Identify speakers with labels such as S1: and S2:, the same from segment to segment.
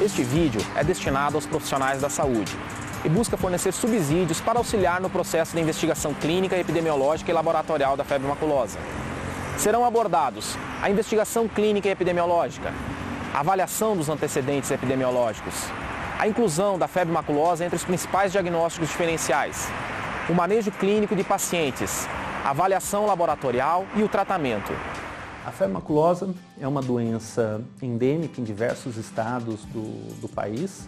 S1: Este vídeo é destinado aos profissionais da saúde e busca fornecer subsídios para auxiliar no processo de investigação clínica, epidemiológica e laboratorial da febre maculosa. Serão abordados a investigação clínica e epidemiológica, a avaliação dos antecedentes epidemiológicos, a inclusão da febre maculosa entre os principais diagnósticos diferenciais, o manejo clínico de pacientes, a avaliação laboratorial e o tratamento.
S2: A febre maculosa é uma doença endêmica em diversos estados do país,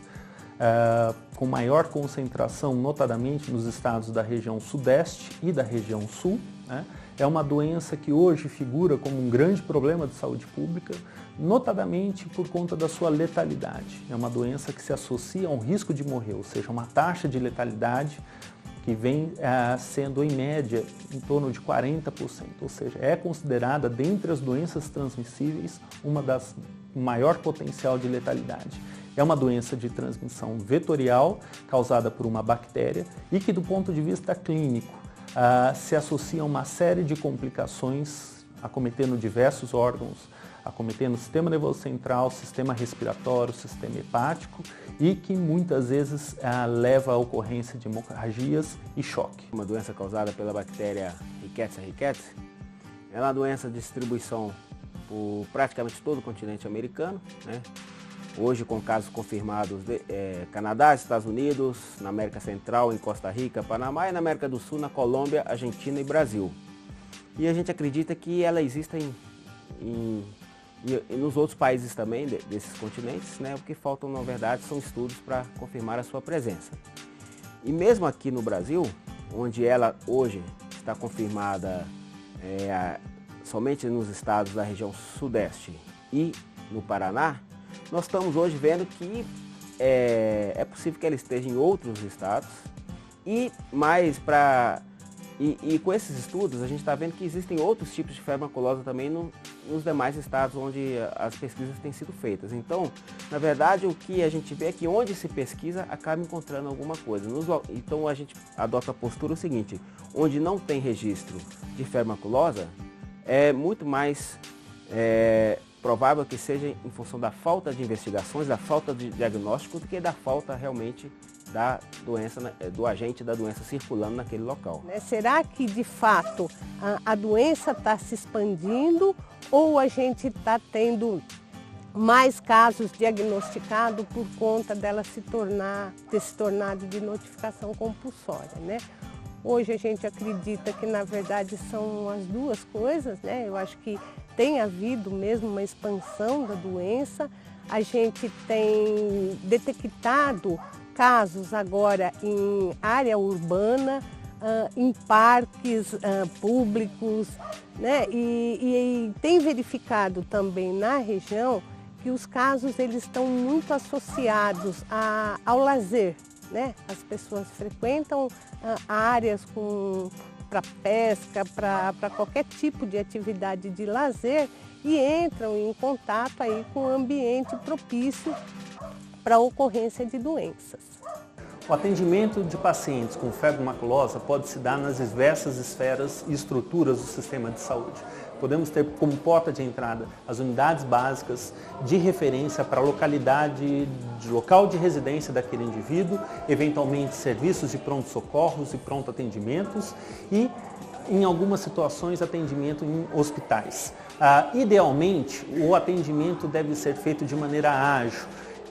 S2: com maior concentração, notadamente nos estados da região sudeste e da região sul, né? É uma doença que hoje figura como um grande problema de saúde pública, notadamente por conta da sua letalidade. É uma doença que se associa a um risco de morrer, ou seja, uma taxa de letalidade que vem sendo, em média, em torno de 40%, ou seja, é considerada, dentre as doenças transmissíveis, uma das maior potencial de letalidade. É uma doença de transmissão vetorial, causada por uma bactéria, e que, do ponto de vista clínico, se associa a uma série de complicações, acometendo diversos órgãos, acometendo o sistema nervoso central, sistema respiratório, sistema hepático, e que muitas vezes leva à ocorrência de hemorragias e choque.
S3: Uma doença causada pela bactéria Rickettsia ricketts é uma doença de distribuição por praticamente todo o continente americano, né? Hoje com casos confirmados de Canadá, Estados Unidos, na América Central, em Costa Rica, Panamá, e na América do Sul, na Colômbia, Argentina e Brasil. E a gente acredita que ela exista e nos outros países também desses continentes, né? O que faltam, na verdade, são estudos para confirmar a sua presença. E mesmo aqui no Brasil, onde ela hoje está confirmada somente nos estados da região sudeste e no Paraná, nós estamos hoje vendo que é possível que ela esteja em outros estados e com esses estudos a gente está vendo que existem outros tipos de febre maculosa também nos demais estados onde as pesquisas têm sido feitas. Então, na verdade, o que a gente vê é que onde se pesquisa acaba encontrando alguma coisa. Então a gente adota a postura seguinte: onde não tem registro de febre maculosa, é muito mais provável que seja em função da falta de investigações, da falta de diagnóstico, do que da falta realmente da doença, do agente da doença circulando naquele local.
S4: Será que de fato a doença está se expandindo ou a gente está tendo mais casos diagnosticados por conta dela ter se tornado de notificação compulsória, né? Hoje a gente acredita que na verdade são as duas coisas, né? Eu acho que tem havido mesmo uma expansão da doença. A gente tem detectado casos agora em área urbana, em parques públicos, né? E tem verificado também na região que os casos eles estão muito associados ao lazer, né? As pessoas frequentam áreas para pesca, para qualquer tipo de atividade de lazer e entram em contato aí com um ambiente propício para a ocorrência de doenças.
S2: O atendimento de pacientes com febre maculosa pode se dar nas diversas esferas e estruturas do sistema de saúde. Podemos ter como porta de entrada as unidades básicas de referência para a localidade, local de residência daquele indivíduo, eventualmente serviços de pronto-socorros e pronto-atendimentos e, em algumas situações, atendimento em hospitais. Idealmente, o atendimento deve ser feito de maneira ágil,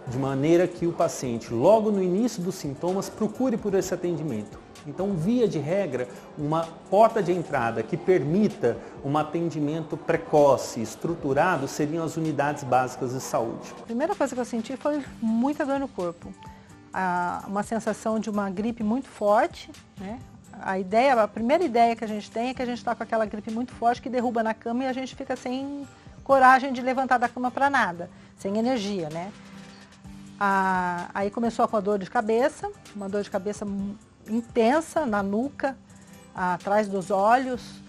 S2: de maneira que o paciente, logo no início dos sintomas, procure por esse atendimento. Então, via de regra, uma porta de entrada que permita um atendimento precoce, estruturado, seriam as unidades básicas de saúde.
S5: A primeira coisa que eu senti foi muita dor no corpo. Uma sensação de uma gripe muito forte, né? A primeira ideia que a gente tem é que a gente está com aquela gripe muito forte que derruba na cama e a gente fica sem coragem de levantar da cama para nada, sem energia, né? Aí começou com a dor de cabeça, uma dor de cabeça intensa na nuca, atrás dos olhos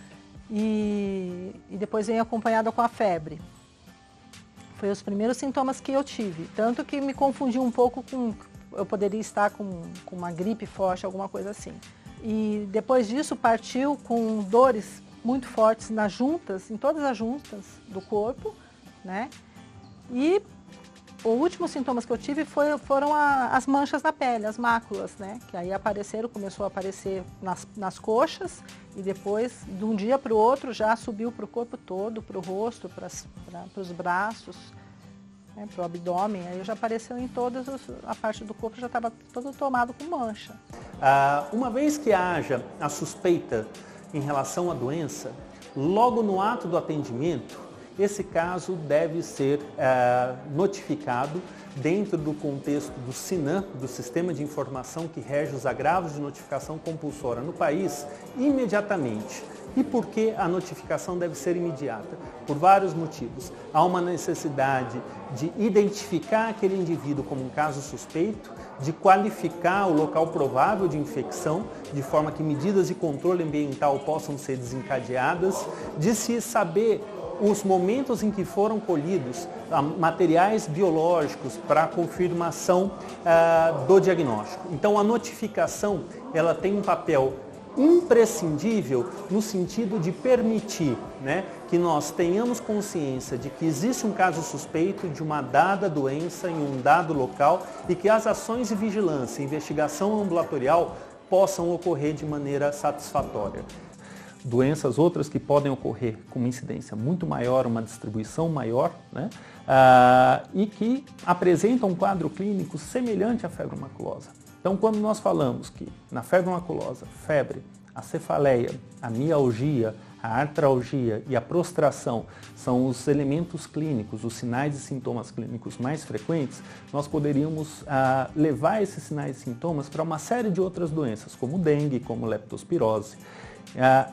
S5: e depois veio acompanhada com a febre. Foi os primeiros sintomas que eu tive, tanto que me confundiu um pouco com, eu poderia estar com uma gripe forte, alguma coisa assim. E depois disso partiu com dores muito fortes nas juntas, em todas as juntas do corpo, né? E os últimos sintomas que eu tive foram as manchas na pele, as máculas, né? Que aí começou a aparecer nas coxas e depois, de um dia para o outro, já subiu para o corpo todo, para o rosto, para os braços, né? Para o abdômen. Aí já apareceu em a parte do corpo, já estava todo tomado com mancha.
S2: Uma vez que haja a suspeita em relação à doença, logo no ato do atendimento, esse caso deve ser notificado dentro do contexto do SINAM, do Sistema de Informação que rege os agravos de notificação compulsória no país, imediatamente. E por que a notificação deve ser imediata? Por vários motivos. Há uma necessidade de identificar aquele indivíduo como um caso suspeito, de qualificar o local provável de infecção, de forma que medidas de controle ambiental possam ser desencadeadas, de se saber os momentos em que foram colhidos materiais biológicos para a confirmação do diagnóstico. Então, a notificação ela tem um papel imprescindível no sentido de permitir, né, que nós tenhamos consciência de que existe um caso suspeito de uma dada doença em um dado local e que as ações de vigilância e investigação ambulatorial possam ocorrer de maneira satisfatória. Doenças outras que podem ocorrer com uma incidência muito maior, uma distribuição maior, né? E que apresentam um quadro clínico semelhante à febre maculosa. Então, quando nós falamos que na febre maculosa, febre, a cefaleia, a mialgia, a artralgia e a prostração são os elementos clínicos, os sinais e sintomas clínicos mais frequentes, nós poderíamos levar esses sinais e sintomas para uma série de outras doenças, como dengue, como leptospirose.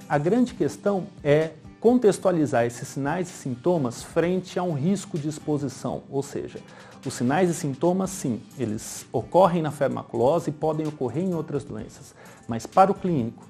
S2: A grande questão é contextualizar esses sinais e sintomas frente a um risco de exposição, ou seja, os sinais e sintomas, sim, eles ocorrem na febre maculosa e podem ocorrer em outras doenças, mas para o clínico,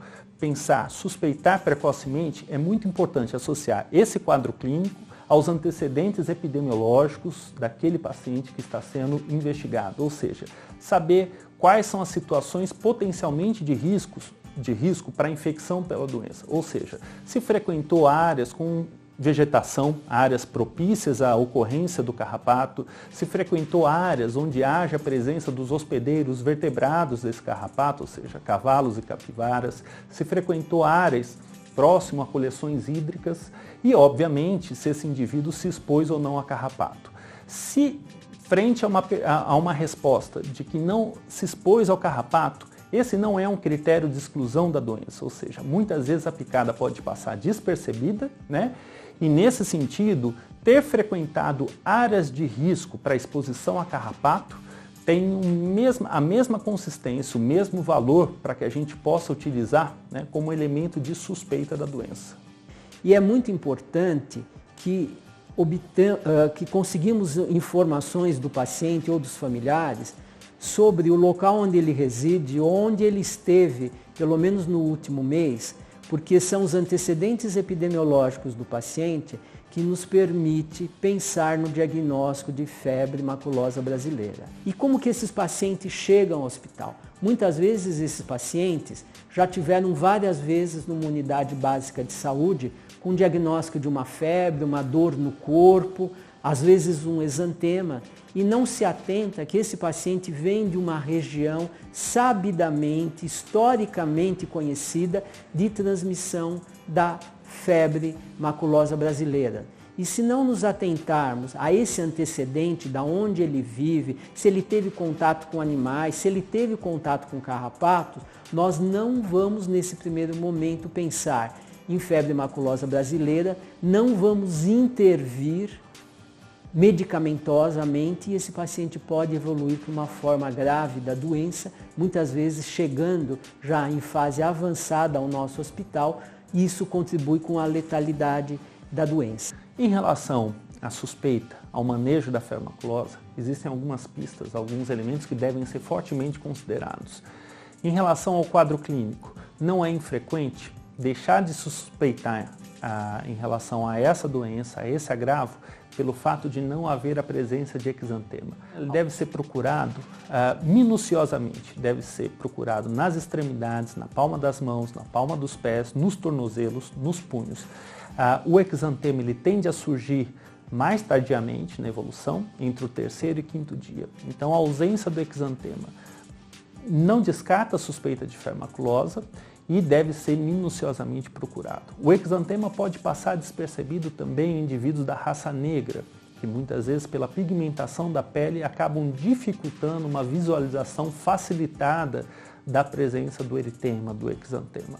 S2: suspeitar precocemente, é muito importante associar esse quadro clínico aos antecedentes epidemiológicos daquele paciente que está sendo investigado, ou seja, saber quais são as situações potencialmente de risco para infecção pela doença, ou seja, se frequentou áreas com vegetação, áreas propícias à ocorrência do carrapato, se frequentou áreas onde haja a presença dos hospedeiros vertebrados desse carrapato, ou seja, cavalos e capivaras, se frequentou áreas próximo a coleções hídricas e, obviamente, se esse indivíduo se expôs ou não a carrapato. Se frente a uma resposta de que não se expôs ao carrapato, esse não é um critério de exclusão da doença, ou seja, muitas vezes a picada pode passar despercebida, né? E nesse sentido, ter frequentado áreas de risco para exposição a carrapato tem a mesma consistência, o mesmo valor para que a gente possa utilizar, né, como elemento de suspeita da doença.
S6: E é muito importante que conseguimos informações do paciente ou dos familiares sobre o local onde ele reside, onde ele esteve, pelo menos no último mês, porque são os antecedentes epidemiológicos do paciente que nos permite pensar no diagnóstico de febre maculosa brasileira. E como que esses pacientes chegam ao hospital? Muitas vezes esses pacientes já tiveram várias vezes numa unidade básica de saúde com diagnóstico de uma febre, uma dor no corpo, às vezes um exantema, e não se atenta que esse paciente vem de uma região sabidamente, historicamente conhecida de transmissão da febre maculosa brasileira. E se não nos atentarmos a esse antecedente, da onde ele vive, se ele teve contato com animais, se ele teve contato com carrapatos, nós não vamos nesse primeiro momento pensar em febre maculosa brasileira, não vamos intervir medicamentosamente e esse paciente pode evoluir para uma forma grave da doença, muitas vezes chegando já em fase avançada ao nosso hospital, e isso contribui com a letalidade da doença.
S2: Em relação à suspeita, ao manejo da febre maculosa, existem algumas pistas, alguns elementos que devem ser fortemente considerados. Em relação ao quadro clínico, não é infrequente deixar de suspeitar em relação a essa doença, a esse agravo, pelo fato de não haver a presença de exantema. Ele deve ser procurado minuciosamente, deve ser procurado nas extremidades, na palma das mãos, na palma dos pés, nos tornozelos, nos punhos. O exantema ele tende a surgir mais tardiamente na evolução, entre o 3º e 5º dia. Então, a ausência do exantema não descarta a suspeita de febre maculosa e deve ser minuciosamente procurado. O exantema pode passar despercebido também em indivíduos da raça negra, que muitas vezes, pela pigmentação da pele, acabam dificultando uma visualização facilitada da presença do eritema, do exantema.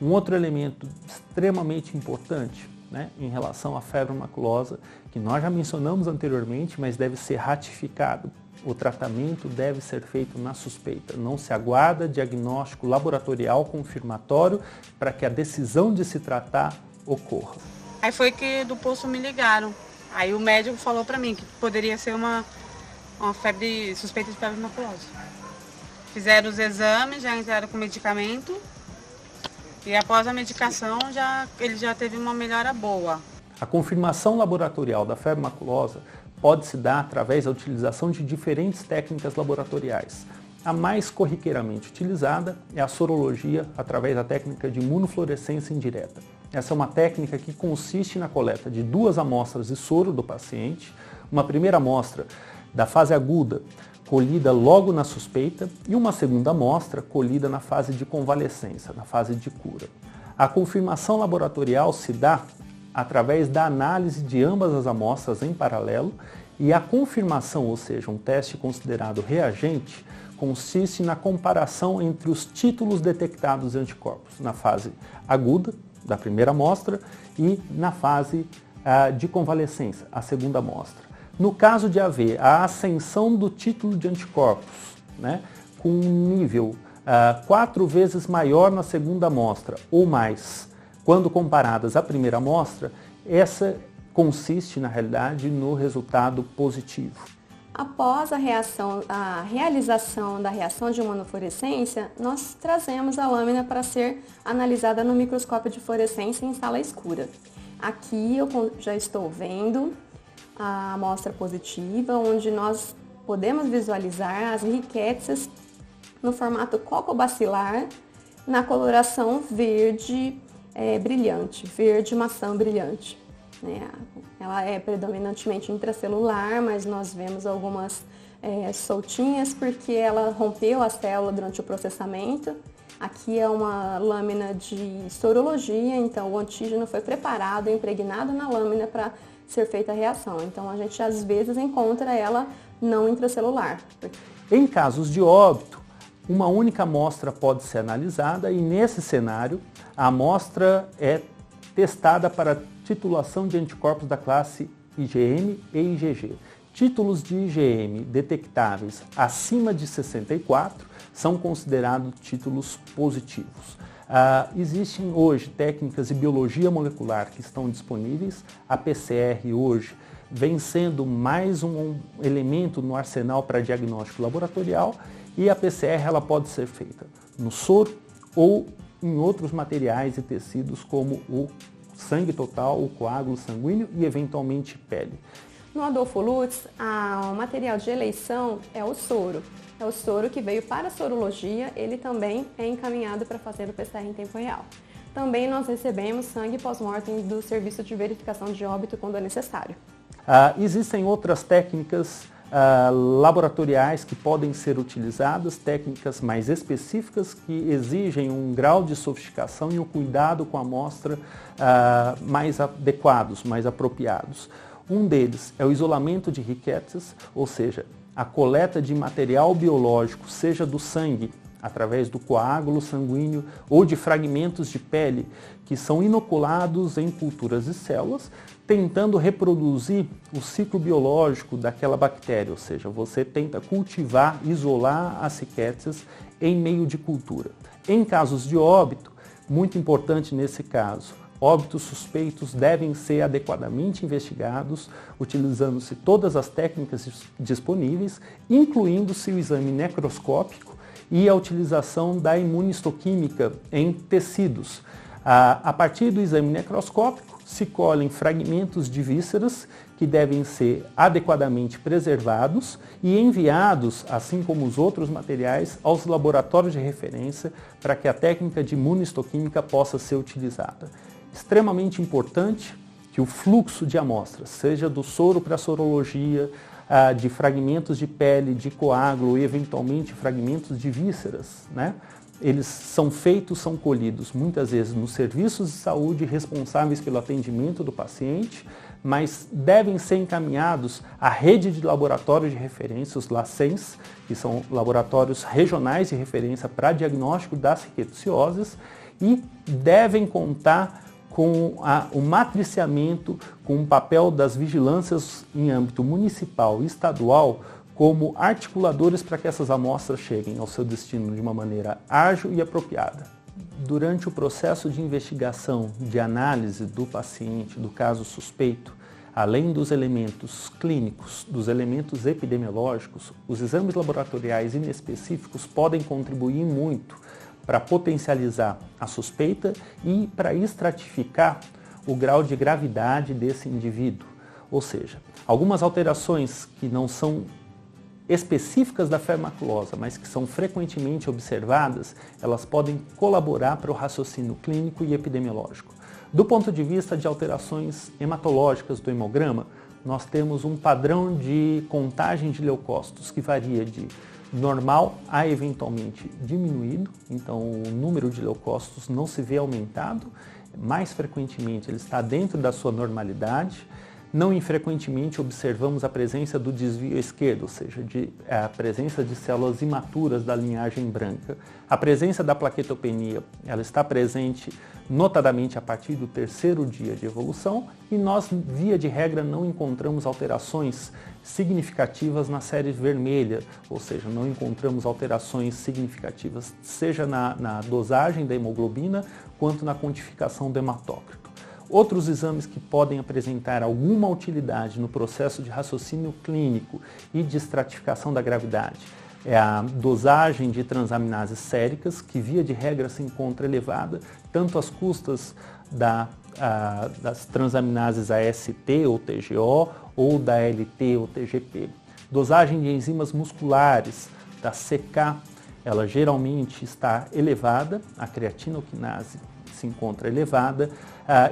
S2: Um outro elemento extremamente importante, né, em relação à febre maculosa, que nós já mencionamos anteriormente, mas deve ser ratificado. O tratamento deve ser feito na suspeita, não se aguarda diagnóstico laboratorial confirmatório para que a decisão de se tratar ocorra.
S7: Aí foi que do posto me ligaram. Aí o médico falou para mim que poderia ser uma febre, suspeita de febre maculosa. Fizeram os exames, já entraram com medicamento e após a medicação ele já teve uma melhora boa.
S2: A confirmação laboratorial da febre maculosa pode se dar através da utilização de diferentes técnicas laboratoriais. A mais corriqueiramente utilizada é a sorologia através da técnica de imunofluorescência indireta. Essa é uma técnica que consiste na coleta de 2 amostras de soro do paciente, uma primeira amostra da fase aguda, colhida logo na suspeita, e uma segunda amostra colhida na fase de convalescência, na fase de cura. A confirmação laboratorial se dá através da análise de ambas as amostras em paralelo, e a confirmação, ou seja, um teste considerado reagente, consiste na comparação entre os títulos detectados de anticorpos na fase aguda, da primeira amostra, e na fase de convalescência, a segunda amostra. No caso de haver a ascensão do título de anticorpos, né, com um nível 4 vezes maior na segunda amostra ou mais, quando comparadas à primeira amostra, essa consiste, na realidade, no resultado positivo.
S8: Após a realização da reação de imunofluorescência, nós trazemos a lâmina para ser analisada no microscópio de fluorescência em sala escura. Aqui eu já estou vendo a amostra positiva, onde nós podemos visualizar as riquétsias no formato cocobacilar, na coloração verde brilhante, verde maçã brilhante. Ela é predominantemente intracelular, mas nós vemos algumas soltinhas porque ela rompeu a célula durante o processamento. Aqui é uma lâmina de sorologia, então o antígeno foi preparado, impregnado na lâmina para ser feita a reação. Então a gente às vezes encontra ela não intracelular.
S2: Em casos de óbito, uma única amostra pode ser analisada e nesse cenário a amostra é testada para titulação de anticorpos da classe IgM e IgG. Títulos de IgM detectáveis acima de 64 são considerados títulos positivos. Existem hoje técnicas de biologia molecular que estão disponíveis. A PCR hoje vem sendo mais um elemento no arsenal para diagnóstico laboratorial e a PCR ela pode ser feita no soro ou em outros materiais e tecidos como o sangue total, o coágulo sanguíneo e eventualmente pele.
S8: No Adolfo Lutz, o material de eleição é o soro. É o soro que veio para a sorologia, ele também é encaminhado para fazer o PCR em tempo real. Também nós recebemos sangue pós-mortem do serviço de verificação de óbito quando é necessário.
S2: Existem outras técnicas laboratoriais que podem ser utilizadas, técnicas mais específicas que exigem um grau de sofisticação e um cuidado com a amostra mais adequados, mais apropriados. Um deles é o isolamento de riquétsias, ou seja, a coleta de material biológico, seja do sangue, através do coágulo sanguíneo ou de fragmentos de pele que são inoculados em culturas de células, tentando reproduzir o ciclo biológico daquela bactéria, ou seja, você tenta cultivar, isolar as riquétsias em meio de cultura. Em casos de óbito, muito importante nesse caso, óbitos suspeitos devem ser adequadamente investigados, utilizando-se todas as técnicas disponíveis, incluindo-se o exame necroscópico e a utilização da imunistoquímica em tecidos. A partir do exame necroscópico, se colhem fragmentos de vísceras que devem ser adequadamente preservados e enviados, assim como os outros materiais, aos laboratórios de referência para que a técnica de imunistoquímica possa ser utilizada. Extremamente importante que que o fluxo de amostras, seja do soro para a sorologia, de fragmentos de pele, de coágulo e eventualmente fragmentos de vísceras, né? Eles são feitos, são colhidos muitas vezes nos serviços de saúde responsáveis pelo atendimento do paciente, mas devem ser encaminhados à rede de laboratórios de referência, os LACENS, que são laboratórios regionais de referência para diagnóstico das rickettsioses, e devem contar com o matriciamento, com o papel das vigilâncias em âmbito municipal e estadual como articuladores para que essas amostras cheguem ao seu destino de uma maneira ágil e apropriada. Durante o processo de investigação, de análise do paciente, do caso suspeito, além dos elementos clínicos, dos elementos epidemiológicos, os exames laboratoriais inespecíficos podem contribuir muito para potencializar a suspeita e para estratificar o grau de gravidade desse indivíduo. Ou seja, algumas alterações que não são específicas da febre maculosa, mas que são frequentemente observadas, elas podem colaborar para o raciocínio clínico e epidemiológico. Do ponto de vista de alterações hematológicas do hemograma, nós temos um padrão de contagem de leucócitos que varia de normal a eventualmente diminuído, então o número de leucócitos não se vê aumentado, mais frequentemente ele está dentro da sua normalidade. Não infrequentemente observamos a presença do desvio esquerdo, ou seja, a presença de células imaturas da linhagem branca. A presença da plaquetopenia, ela está presente notadamente a partir do 3º dia de evolução e nós, via de regra, não encontramos alterações significativas na série vermelha, ou seja, não encontramos alterações significativas, seja na dosagem da hemoglobina, quanto na quantificação do hematócrito. Outros exames que podem apresentar alguma utilidade no processo de raciocínio clínico e de estratificação da gravidade é a dosagem de transaminases séricas, que via de regra se encontra elevada, tanto às custas das transaminases AST ou TGO ou da LT ou TGP. Dosagem de enzimas musculares, da CK, ela geralmente está elevada, a creatinoquinase se encontra elevada,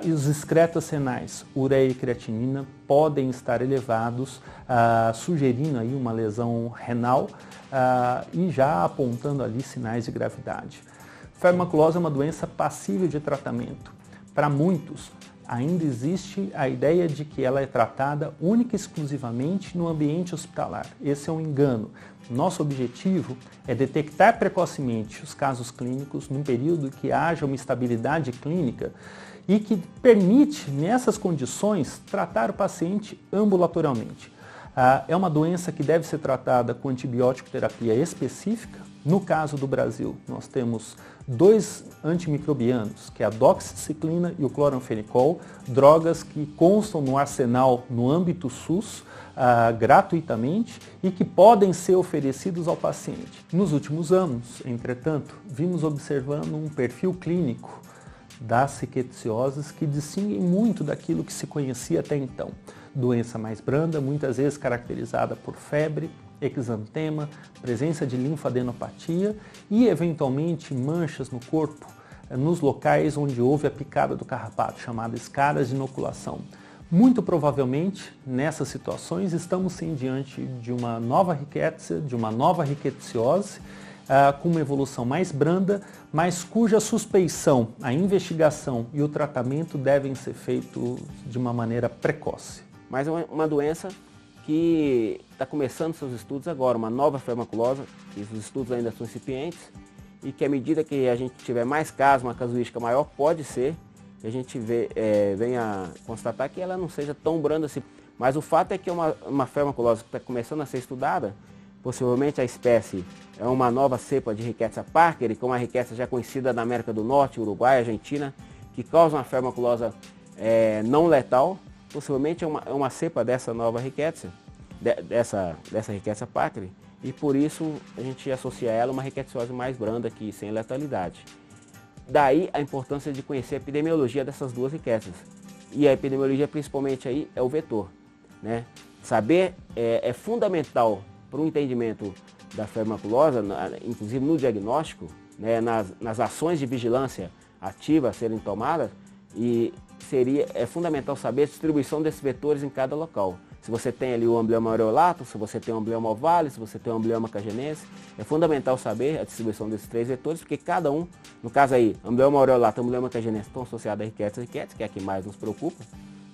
S2: e os excretas renais, ureia e creatinina, podem estar elevados, sugerindo aí uma lesão renal e já apontando ali sinais de gravidade. Febre maculosa é uma doença passível de tratamento. Para muitos, ainda existe a ideia de que ela é tratada única e exclusivamente no ambiente hospitalar. Esse é um engano. Nosso objetivo é detectar precocemente os casos clínicos num período que haja uma estabilidade clínica e que permite, nessas condições, tratar o paciente ambulatorialmente. É uma doença que deve ser tratada com antibiótico terapia específica. No caso do Brasil, nós temos 2 antimicrobianos, que é a doxiciclina e o cloranfenicol, drogas que constam no arsenal no âmbito SUS, gratuitamente e que podem ser oferecidos ao paciente. Nos últimos anos, entretanto, vimos observando um perfil clínico das rickettsioses que distinguem muito daquilo que se conhecia até então. Doença mais branda, muitas vezes caracterizada por febre, exantema, presença de linfadenopatia e, eventualmente, manchas no corpo, nos locais onde houve a picada do carrapato, chamadas escaras de inoculação. Muito provavelmente, nessas situações, estamos sim diante de uma nova rickettsia, de uma nova rickettsiose, com uma evolução mais branda, mas cuja suspeição, a investigação e o tratamento devem ser feitos de uma maneira precoce.
S3: Mas é uma doença que está começando seus estudos agora, uma nova febre maculosa, que os estudos ainda são incipientes, e que à medida que a gente tiver mais casos, uma casuística maior, pode ser que a gente venha constatar que ela não seja tão branda assim. Mas o fato é que é uma febre maculosa que está começando a ser estudada, possivelmente a espécie é uma nova cepa de Rickettsia parkeri, que é uma Rickettsia já conhecida na América do Norte, Uruguai, Argentina, que causa uma febre maculosa não letal. Possivelmente é uma cepa dessa nova Rickettsia, dessa Rickettsia parkeri, e por isso a gente associa ela a uma rickettsiose mais branda, que sem letalidade. Daí a importância de conhecer a epidemiologia dessas duas Rickettsias. E a epidemiologia principalmente aí é o vetor, né? Saber é fundamental para o entendimento da febre maculosa, inclusive no diagnóstico, né, nas ações de vigilância ativa a serem tomadas, e é fundamental saber a distribuição desses vetores em cada local. Se você tem ali o amblioma aureolato, se você tem o amblioma ovale, se você tem o amblioma cagenense, é fundamental saber a distribuição desses 3 vetores, porque cada um, no caso aí, amblioma aureolato e amblioma cagenense estão associados a Rickettsia, que é a que mais nos preocupa,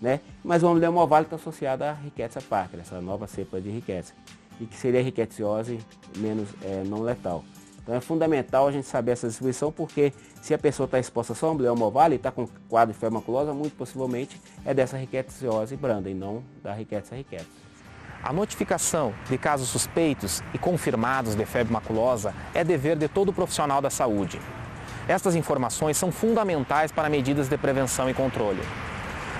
S3: né? Mas o amblioma ovale está associado a Rickettsia parker, essa nova cepa de Rickettsia, e que seria a ricketsiose menos não letal. Então é fundamental a gente saber essa distribuição, porque se a pessoa está exposta só ao amblioma ovale e está com quadro de febre maculosa, muito possivelmente é dessa ricketsiose branda e não da Rickettsia ricketts.
S1: A notificação de casos suspeitos e confirmados de febre maculosa é dever de todo profissional da saúde. Estas informações são fundamentais para medidas de prevenção e controle.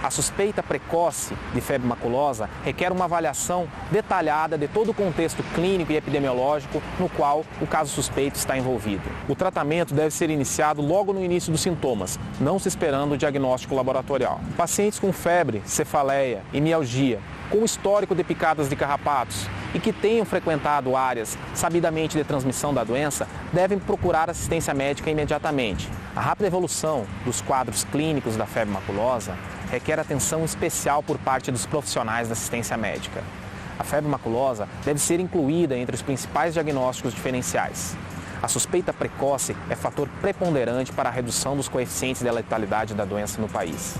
S1: A suspeita precoce de febre maculosa requer uma avaliação detalhada de todo o contexto clínico e epidemiológico no qual o caso suspeito está envolvido. O tratamento deve ser iniciado logo no início dos sintomas, não se esperando o diagnóstico laboratorial. Pacientes com febre, cefaleia e mialgia, com histórico de picadas de carrapatos e que tenham frequentado áreas sabidamente de transmissão da doença, devem procurar assistência médica imediatamente. A rápida evolução dos quadros clínicos da febre maculosa requer atenção especial por parte dos profissionais da assistência médica. A febre maculosa deve ser incluída entre os principais diagnósticos diferenciais. A suspeita precoce é fator preponderante para a redução dos coeficientes de letalidade da doença no país.